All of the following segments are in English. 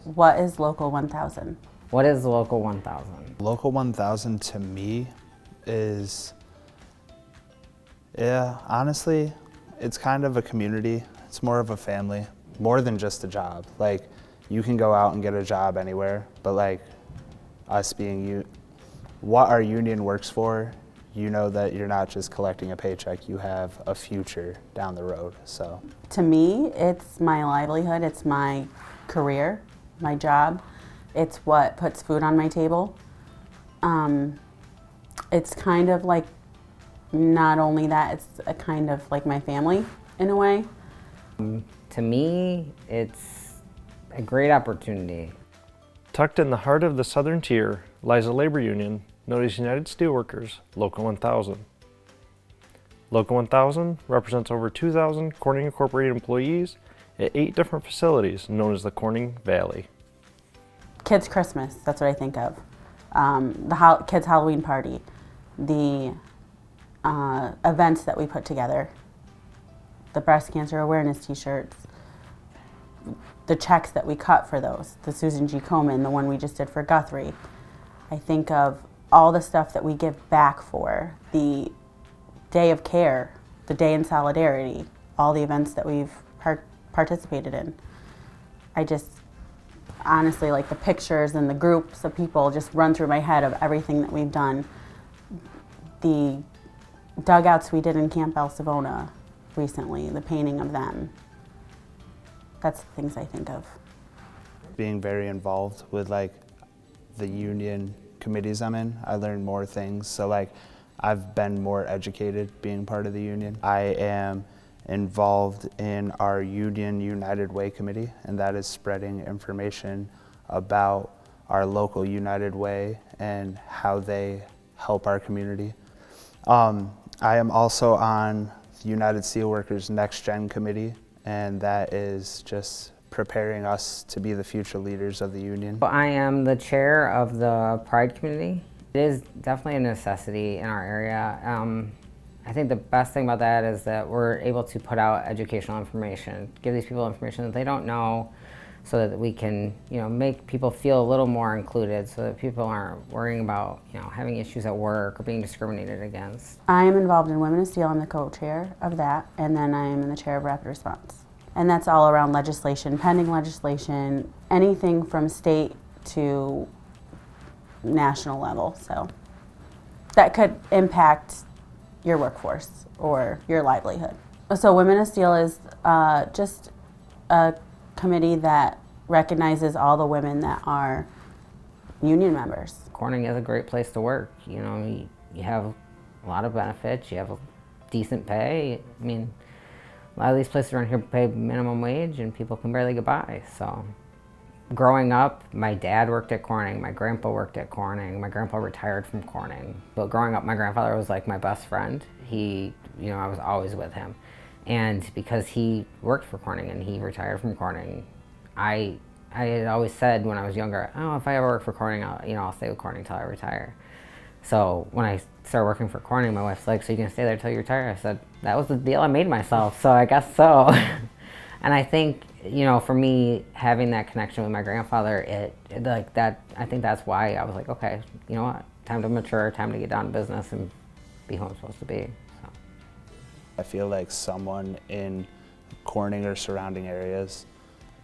What is Local 1000? What is Local 1000? Local 1000 to me is, honestly, it's kind of a community. It's more of a family, more than just a job. Like, you can go out and get a job anywhere, but like us being what our union works for, you know that you're not just collecting a paycheck, you have a future down the road, so. To me, it's my livelihood, it's my career, my job. It's what puts food on my table. It's kind of like, not only that, it's a kind of like my family in a way. To me, it's a great opportunity. Tucked in the heart of the southern tier lies a labor union known as United Steelworkers, Local 1000. Local 1000 represents over 2,000 Corning Incorporated employees at 8 different facilities known as the Corning Valley. Kids' Christmas, that's what I think of. The kids' Halloween party, the events that we put together, the breast cancer awareness t-shirts, the checks that we cut for those, the Susan G. Komen, the one we just did for Guthrie. I think of all the stuff that we give back for, the day of care, the day in solidarity, all the events that we've participated in. I just, honestly, like the pictures and the groups of people just run through my head of everything that we've done. The dugouts we did in Camp El Savona recently, the painting of them. That's the things I think of. Being very involved with like the union committees I'm in, I learned more things. So like I've been more educated being part of the union. I am involved in our Union United Way committee, and that is spreading information about our local United Way and how they help our community. I am also on the United Steelworkers Next Gen committee, and that is just preparing us to be the future leaders of the union. I am the chair of the Pride Committee. It is definitely a necessity in our area. I think the best thing about that is that we're able to put out educational information, give these people information that they don't know, so that we can, make people feel a little more included, so that people aren't worrying about, having issues at work or being discriminated against. I am involved in Women of Steel. I'm the co-chair of that, and then I am in the chair of Rapid Response. And that's all around legislation, pending legislation, anything from state to national level. So that could impact your workforce or your livelihood. So Women of Steel is just a committee that recognizes all the women that are union members. Corning is a great place to work. You have a lot of benefits, you have a decent pay. I mean, a lot of these places around here pay minimum wage and people can barely get by. So growing up, my dad worked at Corning, my grandpa worked at Corning, my grandpa retired from Corning. But growing up, my grandfather was like my best friend. I was always with him. And because he worked for Corning and he retired from Corning, I had always said when I was younger, oh, if I ever work for Corning, I'll stay with Corning until I retire. So when I started working for Corning, my wife's like, so you're gonna stay there until you retire? I said, that was the deal I made myself, so I guess so. And I think, for me, having that connection with my grandfather, I think that's why I was like, okay, you know what, time to mature, time to get down to business and be who I'm supposed to be. So. I feel like someone in Corning or surrounding areas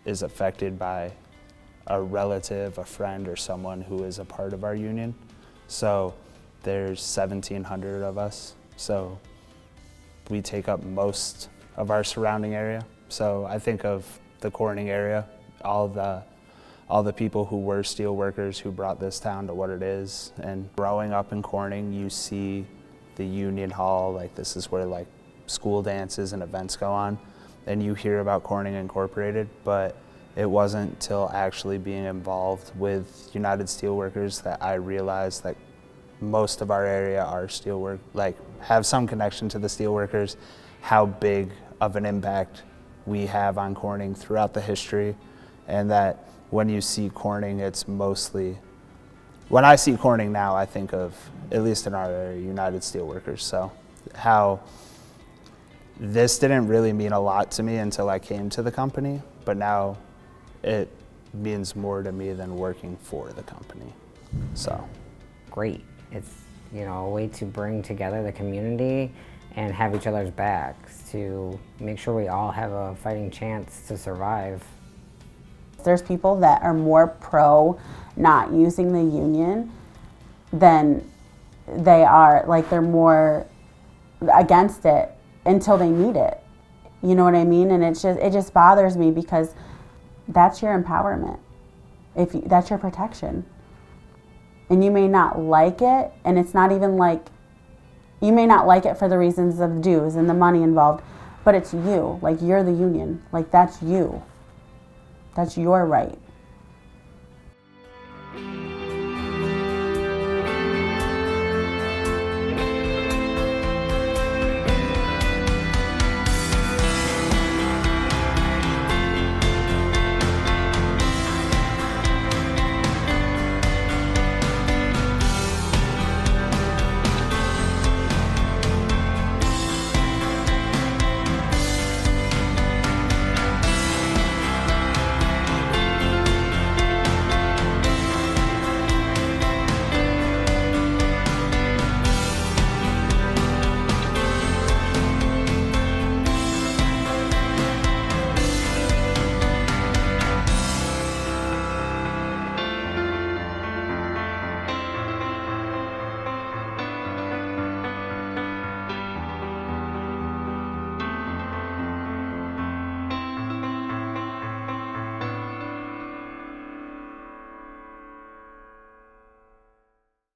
is affected by a relative, a friend, or someone who is a part of our union. So there's 1,700 of us, so we take up most of our surrounding area. So I think of the Corning area, all the people who were steel workers who brought this town to what it is. And growing up in Corning, you see the Union Hall, like this is where like school dances and events go on, and you hear about Corning Incorporated, but it wasn't till actually being involved with United Steelworkers that I realized that most of our area are have some connection to the steelworkers, how big of an impact we have on Corning throughout the history, and that when you see Corning, it's mostly, when I see Corning now, I think of, at least in our area, United Steelworkers. So how this didn't really mean a lot to me until I came to the company, but now it means more to me than working for the company. So Great. It's, you know, a way to bring together the community and have each other's backs to make sure we all have a fighting chance to survive. There's people that are more pro not using the union than they are, like they're more against it until they need it. You know what I mean? And it just bothers me because that's your empowerment. That's your protection. And you may not like it, and it's not even like, you may not like it for the reasons of dues and the money involved, but it's you. Like, you're the union. Like, that's you. That's your right.